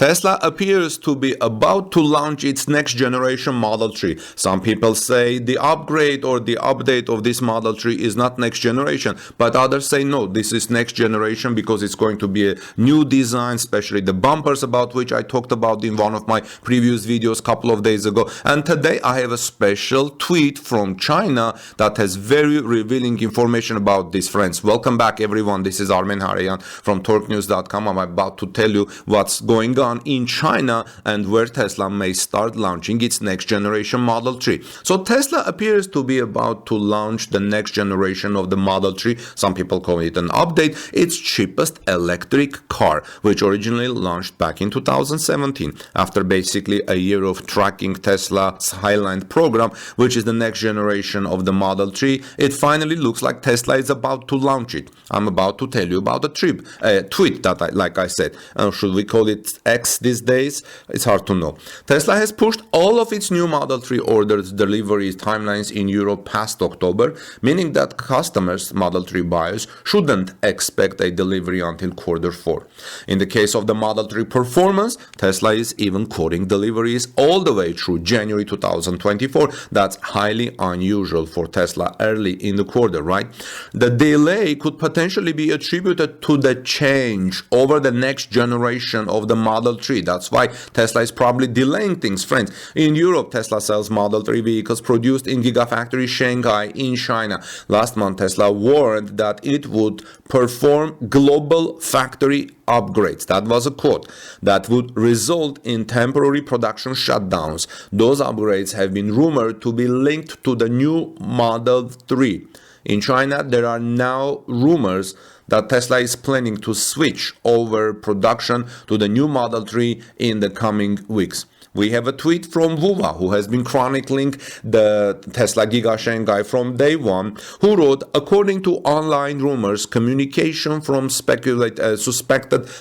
Tesla appears to be about to launch its next generation Model 3. Some people say the upgrade or the update of this Model 3 is not next generation, but others say no, this is next generation because it's going to be a new design, especially the bumpers, about which I talked about in one of my previous videos a couple of days ago. And today I have a special tweet from China that has very revealing information about this, friends. Welcome back, everyone. This is Armen Harayan from TorqueNews.com. I'm about to tell you what's going on in China and where Tesla may start launching its next generation Model 3. So Tesla appears to be about to launch the next generation of the Model 3. Some people call it an update. Its cheapest electric car, which originally launched back in 2017 after basically a year of tracking Tesla's Highland program, which is the next generation of the Model 3. It finally looks like Tesla is about to launch it. I'm about to tell you about a tweet that like I said, should we call it X these days? It's hard to know. Tesla has pushed all of its new Model 3 orders delivery timelines in Europe past October, meaning that customers, Model 3 buyers, shouldn't expect a delivery until Q4. In the case of the Model 3 performance, Tesla is even quoting deliveries all the way through January 2024. That's highly unusual for Tesla early in the quarter, right? The delay could potentially be attributed to the change over the next generation of the Model 3. That's why Tesla is probably delaying things, friends. In Europe, Tesla sells Model 3 vehicles produced in Gigafactory Shanghai in China. Last month, Tesla warned that it would perform global factory upgrades. That was a quote. That would result in temporary production shutdowns. Those upgrades have been rumored to be linked to the new Model 3. In China, there are now rumors that Tesla is planning to switch over production to the new Model 3 in the coming weeks. We have a tweet from Wuwa, who has been chronicling the Tesla Giga Shanghai from day one, who wrote, according to online rumors, communication from suspected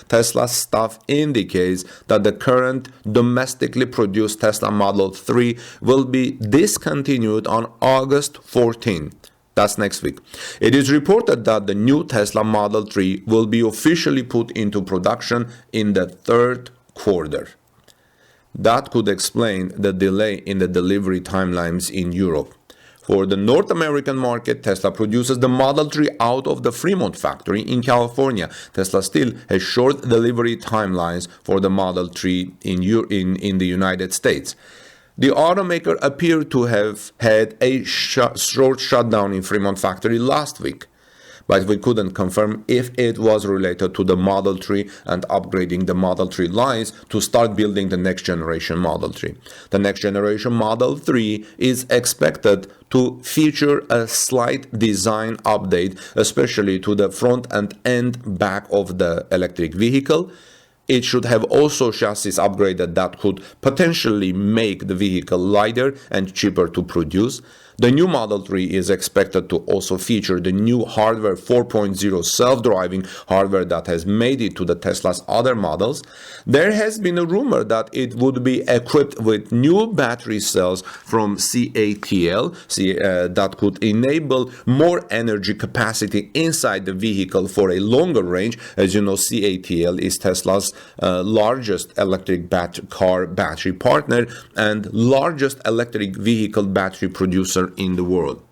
Tesla staff indicates that the current domestically produced Tesla Model 3 will be discontinued on August 14. That's next week. It is reported that the new Tesla Model 3 will be officially put into production in the Q3. That could explain the delay in the delivery timelines in Europe. For the North American market, Tesla produces the Model 3 out of the Fremont factory in California. Tesla still has short delivery timelines for the Model 3 in the United States. The automaker appeared to have had a short shutdown in Fremont factory last week, but we couldn't confirm if it was related to the Model 3 and upgrading the Model 3 lines to start building the next generation Model 3. The next generation Model 3 is expected to feature a slight design update, especially to the front and end back of the electric vehicle. It should have also chassis upgraded that could potentially make the vehicle lighter and cheaper to produce. The new Model 3 is expected to also feature the new hardware 4.0 self-driving hardware that has made it to the Tesla's other models. There has been a rumor that it would be equipped with new battery cells from CATL that could enable more energy capacity inside the vehicle for a longer range. As you know, CATL is Tesla's largest electric car battery partner and largest electric vehicle battery producer in the world.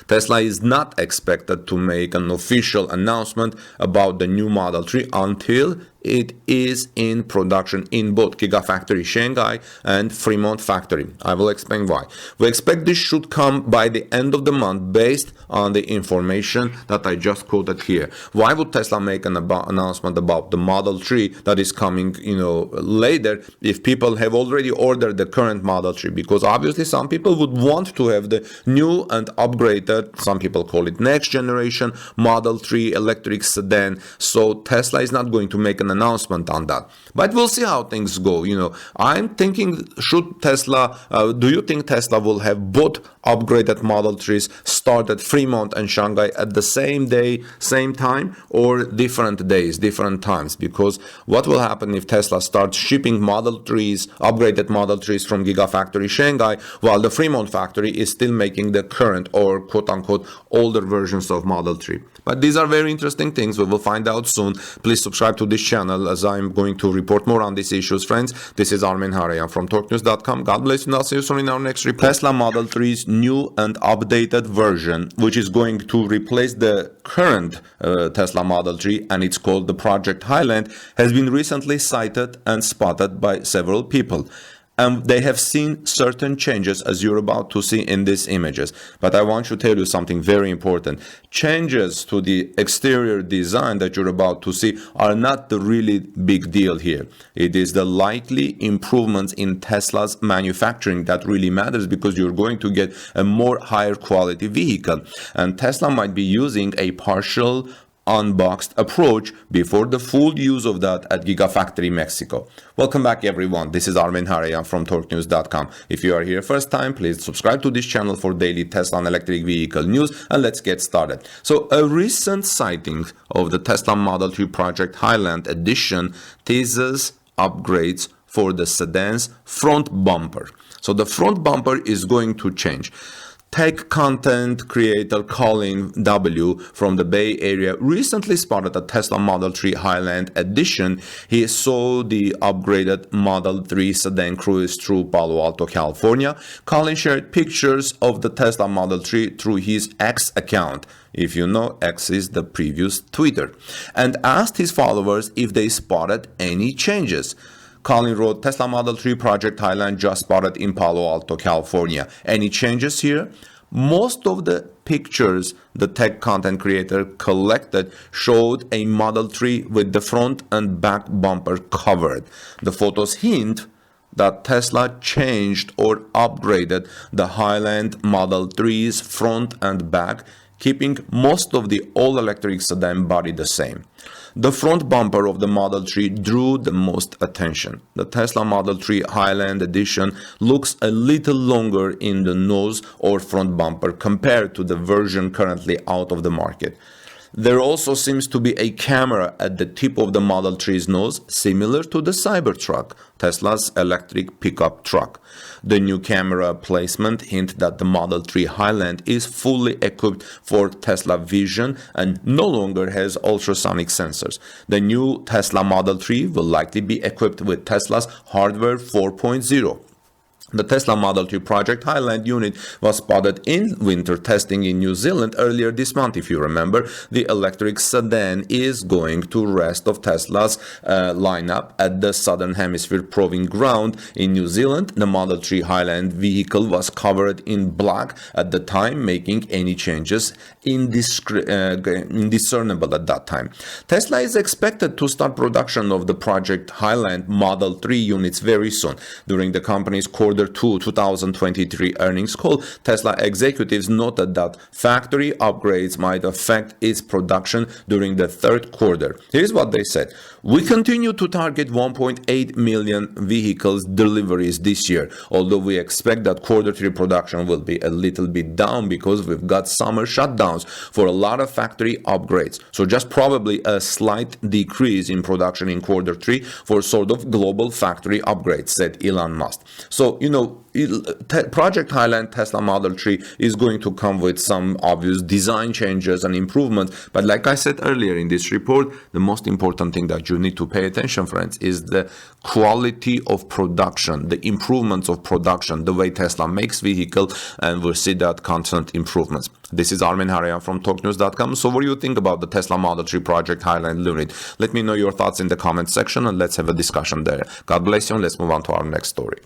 Tesla is not expected to make an official announcement about the new Model 3 until it is in production in both Gigafactory Shanghai and Fremont factory. I will explain why. We expect this should come by the end of the month based on the information that I just quoted here. Why would Tesla make an announcement about the Model 3 that is coming, later if people have already ordered the current Model 3? Because obviously some people would want to have the new and upgraded, some people call it next generation Model 3 electric sedan. So Tesla is not going to make an announcement on that, but we'll see how things go. I'm thinking, do you think Tesla will have both upgraded Model 3s start at Fremont and Shanghai at the same day, same time, or different days, different times? Because what will happen if Tesla starts shipping Model 3s, upgraded Model 3s from Gigafactory Shanghai, while the Fremont factory is still making the current or quote-unquote older versions of Model 3? But these are very interesting things. We will find out soon. Please subscribe to this channel channel as I'm going to report more on these issues, friends. This is Armen Harayan from TalkNews.com. God bless you, and I'll see you soon in our next report. Tesla Model 3's new and updated version, which is going to replace the current Tesla Model 3, and it's called the Project Highland, has been recently cited and spotted by several people. And they have seen certain changes, as you're about to see in these images. But I want to tell you something very important. Changes to the exterior design that you're about to see are not the really big deal here. It is the likely improvements in Tesla's manufacturing that really matters, because you're going to get a more higher quality vehicle. And Tesla might be using a partial unboxed approach before the full use of that at Gigafactory Mexico. Welcome back, everyone. This is Armen Harayan from TalkNews.com. If you are here first time, please subscribe to this channel for daily Tesla and electric vehicle news, and let's get started. So a recent sighting of the Tesla Model 3 Project Highland edition teases upgrades for the sedan's front bumper. So the front bumper is going to change. Tech content creator Colin W. from the Bay Area recently spotted a Tesla Model 3 Highland edition. He saw the upgraded Model 3 sedan cruise through Palo Alto, California. Colin shared pictures of the Tesla Model 3 through his X account. If you know, X is the previous Twitter, and asked his followers if they spotted any changes. Colin wrote, Tesla Model 3 Project Highland just spotted in Palo Alto, California. Any changes here? Most of the pictures the tech content creator collected showed a Model 3 with the front and back bumper covered. The photos hint that Tesla changed or upgraded the Highland Model 3's front and back, keeping most of the all-electric sedan body the same. The front bumper of the Model 3 drew the most attention. The Tesla Model 3 Highland edition looks a little longer in the nose or front bumper compared to the version currently out of the market. There also seems to be a camera at the tip of the Model 3's nose, similar to the Cybertruck, Tesla's electric pickup truck. The new camera placement hints that the Model 3 Highland is fully equipped for Tesla Vision and no longer has ultrasonic sensors. The new Tesla Model 3 will likely be equipped with Tesla's Hardware 4.0. The Tesla Model 3 Project Highland unit was spotted in winter testing in New Zealand earlier this month. If you remember, the electric sedan is going to rest of Tesla's lineup at the Southern Hemisphere Proving Ground in New Zealand. The Model 3 Highland vehicle was covered in black at the time, making any changes indiscernible at that time. Tesla is expected to start production of the Project Highland Model 3 units very soon. During the company's Q2 2023 earnings call, Tesla executives noted that factory upgrades might affect its production during the third quarter. Here's what they said. We continue to target 1.8 million vehicles deliveries this year, although we expect that Q3 production will be a little bit down because we've got summer shutdowns for a lot of factory upgrades. So just probably a slight decrease in production in Q3 for sort of global factory upgrades, said Elon Musk. So, Project Highland Tesla Model 3 is going to come with some obvious design changes and improvements. But like I said earlier in this report, the most important thing that you need to pay attention, friends, is the quality of production, the improvements of production, the way Tesla makes vehicle, and we'll see that constant improvements. This is Armen Harayan from TalkNews.com. So what do you think about the Tesla Model 3 Project Highland unit? Let me know your thoughts in the comment section and let's have a discussion there. God bless you, and let's move on to our next story.